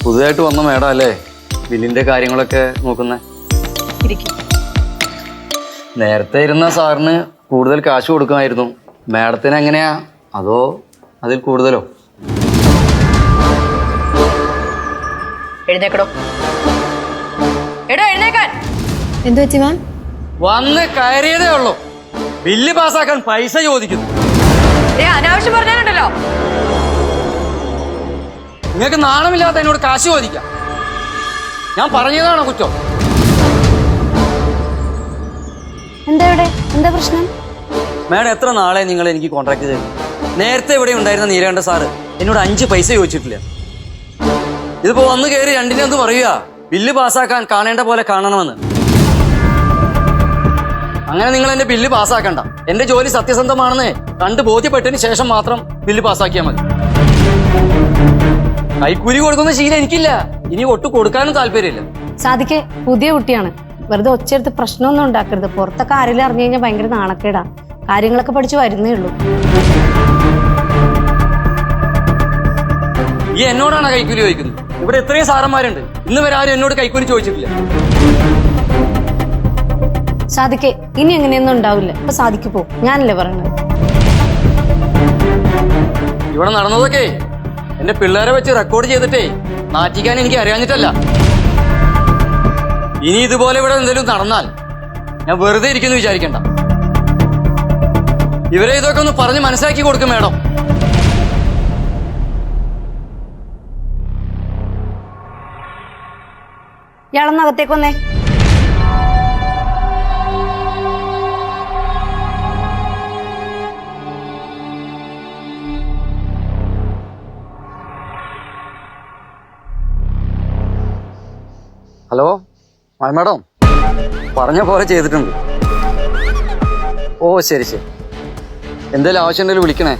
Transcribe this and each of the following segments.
പുതുതായിട്ട് വന്ന മേഡം അല്ലേ ബില്ലിന്റെ കാര്യങ്ങളൊക്കെ നോക്കുന്നേ? നേരത്തെ ഇരുന്ന സാറിന് കൂടുതൽ കാശ് കൊടുക്കുമായിരുന്നു. മേഡത്തിന് എങ്ങനെയാ, അതോ അതിൽ കൂടുതലോ? എഴുന്നേക്കടോ. എടോ എഴുന്നേക്കാൻ. എന്തു പറ്റി മാം? വന്ന് കയറിയതേ ഉള്ളൂ, ബില്ല് പാസ്സാക്കാൻ പൈസ ചോദിക്കുന്നു. അനാവശ്യം പറഞ്ഞാലുണ്ടല്ലോ. നിങ്ങൾക്ക് നാണമില്ലാത്ത എന്നോട് കാശ് ചോദിക്കാം. ഞാൻ പറഞ്ഞതാണോ കുറ്റം? എന്താ പ്രശ്നം? മേഡം എത്ര നാളെ നിങ്ങൾ എനിക്ക് കോൺട്രാക്ട് ചെയ്തു? നേരത്തെ ഇവിടെ ഉണ്ടായിരുന്ന നീലകണ്ഠ സാറ് എന്നോട് 5 പൈസ ചോദിച്ചിട്ടില്ല. ഇതിപ്പോ വന്ന് കയറി രണ്ടിനെ എന്ത് പറയുക, ബില്ല് പാസ്സാക്കാൻ കാണേണ്ട പോലെ കാണണമെന്ന്. അങ്ങനെ നിങ്ങൾ എന്റെ ബില്ല് പാസ്സാക്കണ്ട. എന്റെ ജോലി സത്യസന്ധമാണെന്ന് കണ്ട് ബോധ്യപ്പെട്ടതിന് ശേഷം മാത്രം ബില്ല് പാസ്സാക്കിയാൽ മതി. കൈക്കൂലി കൊടുക്കുന്ന ശീലം എനിക്കില്ല, ഇനി ഒട്ടു കൊടുക്കാനും താല്പര്യമില്ല. സാധിക്കെ പുതിയ കുട്ടിയാണ്, വെറുതെ ഒച്ചയെടുത്ത് പ്രശ്നമൊന്നും ഉണ്ടാക്കരുത്. പുറത്തൊക്കെ ആരെങ്കിലും അറിഞ്ഞു കഴിഞ്ഞാൽ ഭയങ്കര നാണക്കേടാ. കാര്യങ്ങളൊക്കെ പഠിച്ചു വരുന്നേ ഉള്ളൂ. ഈ എന്നോടാണ് കൈക്കൂലി ചോദിക്കുന്നത്? ഇവിടെ എത്രയും സാറന്മാരുണ്ട്, ഇന്ന് വരെ ആരും എന്നോട് കൈക്കൂലി ചോദിച്ചിട്ടില്ല. സാധിക്കെ ഇനി എങ്ങനെയൊന്നും ഉണ്ടാവില്ല. ഇപ്പൊ സാധിക്ക് പോ, ഞാനല്ലേ പറയണത്. ഇവിടെ നടന്നതൊക്കെ എന്റെ പിള്ളേരെ വെച്ച് റെക്കോർഡ് ചെയ്തിട്ടേ നാറ്റിക്കാൻ എനിക്ക് അറിയാഞ്ഞിട്ടല്ല. ഇനി ഇതുപോലെ ഇവിടെ എന്തെങ്കിലും നടന്നാൽ ഞാൻ വെറുതെ ഇരിക്കുന്നു വിചാരിക്കണ്ട. ഇവരെ ഇതൊക്കെ ഒന്ന് പറഞ്ഞ് മനസ്സിലാക്കി കൊടുക്കും മേഡം. ഇയാളൊന്നകത്തേക്ക് വന്നേ. ഹലോ മേഡം, പറഞ്ഞ പോലെ ചെയ്തിട്ടുണ്ട്. ഓ ശരി ശരി, എന്തെങ്കിലും ആവശ്യം ഉണ്ടെങ്കിലും വിളിക്കണേ.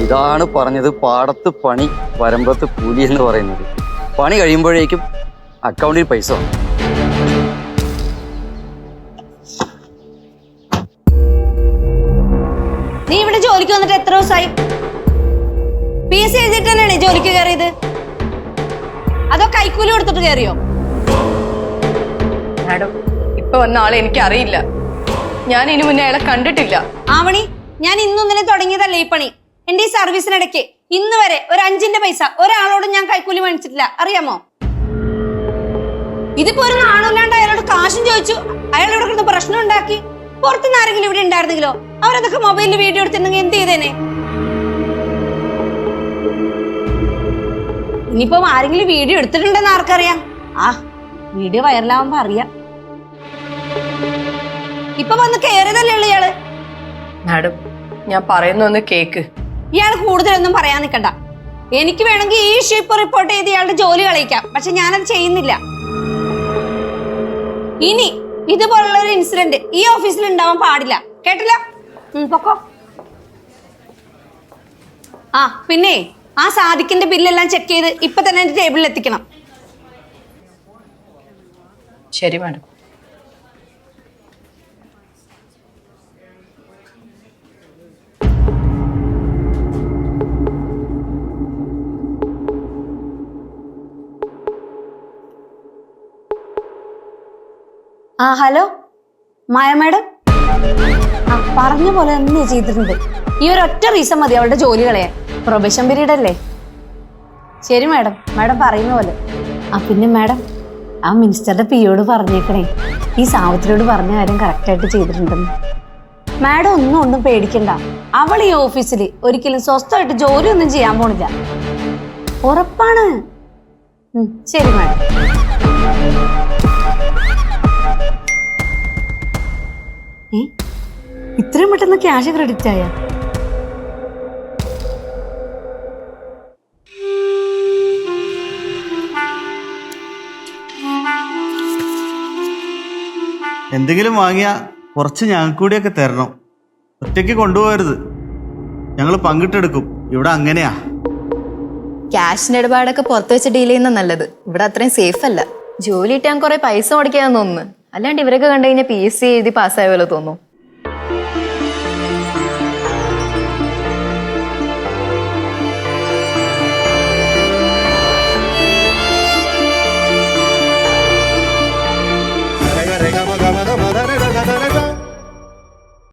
ഇതാണ് പറഞ്ഞത്, പാടത്ത് പണി വരമ്പത്ത് കൂലി എന്ന് പറയുന്നത്. പണി കഴിയുമ്പോഴേക്കും അക്കൗണ്ടിൽ പൈസ വന്നു. നീ ഇവിടെ ജോലിക്ക് വന്നിട്ട് എത്ര ദിവസമായി? PSC എഴുതിയിട്ട് തന്നെയാണ് ജോലിക്ക് കയറിയത്, അതോ കൈക്കൂലി കൊടുത്തിട്ട് കയറിയോ? മാഡം, ഇപ്പൊ വന്ന ആളെ എനിക്ക് അറിയില്ല. ഞാൻ ഇനി മുന്നേ അയാളെ കണ്ടിട്ടില്ല. ആവണി, ഞാൻ ഇന്നൊന്നിനെ തുടങ്ങിയതല്ലേ ഈ പണി. എന്റെ ഈ സർവീസിനിടയ്ക്ക് ഇന്ന് വരെ ഒരു 5 പൈസ ഒരാളോടും ഞാൻ കൈക്കൂലി മേടിച്ചിട്ടില്ല, അറിയാമോ? ഇതിപ്പോ ഒരു നാണമില്ലാണ്ട് അയാളോട് കാശും ചോദിച്ചു, അയാൾ ഇവിടെ കിടന്ന് പ്രശ്നം ഉണ്ടാക്കി. പുറത്തുനിന്ന് ആരെങ്കിലും ഇവിടെ ഉണ്ടായിരുന്നെങ്കിലോ? അവരതൊക്കെ മൊബൈലിൽ വീഡിയോ എടുത്തിട്ടുണ്ടെങ്കിൽ എന്ത് ചെയ്തേനെ? ഇനിയിപ്പം ആരെങ്കിലും വീഡിയോ എടുത്തിട്ടുണ്ടെന്ന് ആർക്കറിയാം? വീഡിയോ വൈറലാവുമ്പോ അറിയാം. ഇപ്പൊ വന്ന് കയറിയതല്ലേ ഉള്ളു ഇയാള്. മാഡം, ഞാൻ പറയുന്ന ഒന്ന് കേക്ക്. ഇയാൾ കൂടുതലൊന്നും പറയാൻ നിൽക്കണ്ട. എനിക്ക് വേണമെങ്കിൽ ഈ ഷിപ്പ് റിപ്പോർട്ട് ചെയ്ത് ഇയാളുടെ ജോലി കളയിക്കാം, പക്ഷെ ഞാനത് ചെയ്യുന്നില്ല. ഇനി ഇതുപോലുള്ള ഒരു ഇൻസിഡന്റ് ഈ ഓഫീസിൽ ഉണ്ടാവാൻ പാടില്ല, കേട്ടില്ല? പൊക്കോ. പിന്നെ ആ സാദിക്കിന്റെ ബില്ലെല്ലാം ചെക്ക് ചെയ്ത് ഇപ്പൊ തന്നെ എന്റെ ടേബിളിൽ എത്തിക്കണം. ശരി മാഡം. ഹലോ മായ മാഡം. പറഞ്ഞ പോലെ തന്നെ ചെയ്തിട്ടുണ്ട്. ഈ ഒരു ഒറ്റ റീസൺ മതി അവളുടെ ജോലി കളയാൻ. പ്രൊബേഷൻ പീരീഡ് അല്ലേ. ശരി മാഡം, മാഡം പറയുന്ന പോലെ. പിന്നെ മാഡം, ആ മിനിസ്റ്ററുടെ പിയോട് പറഞ്ഞേക്കണേ, ഈ സാവത്തിനോട് പറഞ്ഞ കാര്യം കറക്റ്റായിട്ട് ചെയ്തിട്ടുണ്ടെന്ന്. മാഡം ഒന്നും പേടിക്കണ്ട. അവൾ ഈ ഓഫീസിൽ ഒരിക്കലും സ്വസ്ഥമായിട്ട് ജോലിയൊന്നും ചെയ്യാൻ പോണില്ല, ഉറപ്പാണ്. ശരി മാഡം. ഇത്രയും പെട്ടെന്ന് ക്യാഷ് ക്രെഡിറ്റ് ആയ? എന്തെങ്കിലും വാങ്ങിയാ കുറച്ച് ഞങ്ങൾക്ക് കൂടിയൊക്കെ തരണം. ഒറ്റയ്ക്ക് കൊണ്ടുപോകരുത്, ഞങ്ങൾ പങ്കിട്ടെടുക്കും. ഇവിടെ അങ്ങനെയാ. ക്യാഷിന്റെ ഇടപാടൊക്കെ പുറത്ത് വെച്ച് ഡീൽ ചെയ്യുന്ന നല്ലത്. ഇവിടെ അത്രയും സേഫ് അല്ല. ജോലി കിട്ടാൻ കുറെ പൈസ മുടക്കാന്ന് തോന്നുന്നു. അല്ലാണ്ട് ഇവരൊക്കെ കണ്ടു കഴിഞ്ഞാൽ PSC എഴുതി പാസ്സായ പോലെ തോന്നും.